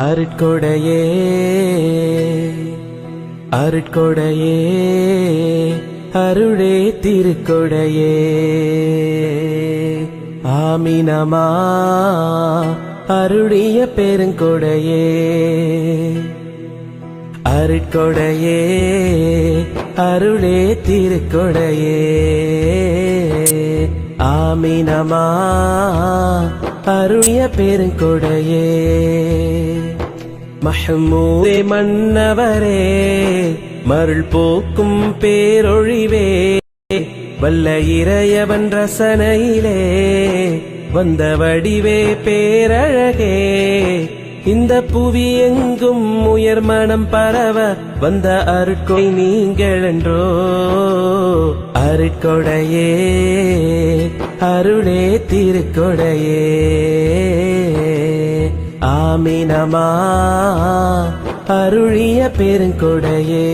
அருட்கொடையே அருட்கொடையே அருளே திருக்கொடையே ஆமினமா அருளிய பெருங்கொடையே அருட்கொடையே அருளே திருக்கொடையே ஆமினமா அருளிய பெருங்கொடையே மஹ்மூதே மன்னவரே மருள் போக்கும் பேரொழிவே வல்ல இறையவன் ரசனையிலே வந்த வடிவே பேரழகே இந்த புவி எங்கும் உயர் மனம் பரவ வந்த அருட்கொடை நீங்களென்றோ அருட்கொடையே அருளே திருக்கொடையே ஆமினமா அருளிய பெருங்கொடையே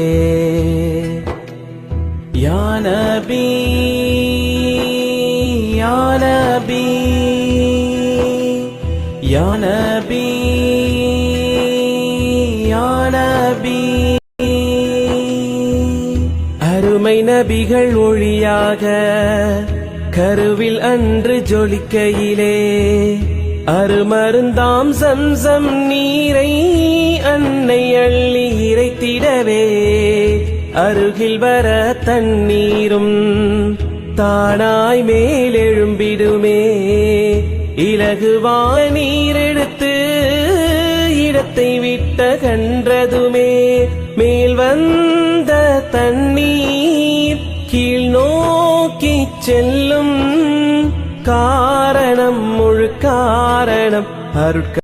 யா நபி யா நபி யா நபி யா நபி அருமை நபிகள் ஒளியாக கருவில் அன்று ஜொலிக்கையிலே அருமருந்தாம் சம்சம் நீரை அன்னை அள்ளி இறைத்திடவே அருகில் வர தண்ணீரும் தானாய் மேலெழும்பிடுமே இலகுவான நீரெடுத்து இடத்தை விட்ட கன்றதுமே மேல் வந்த தண்ணீர் கீழ் நோக்கி செல்லும் காரணம் முழு காரணம் அருட்க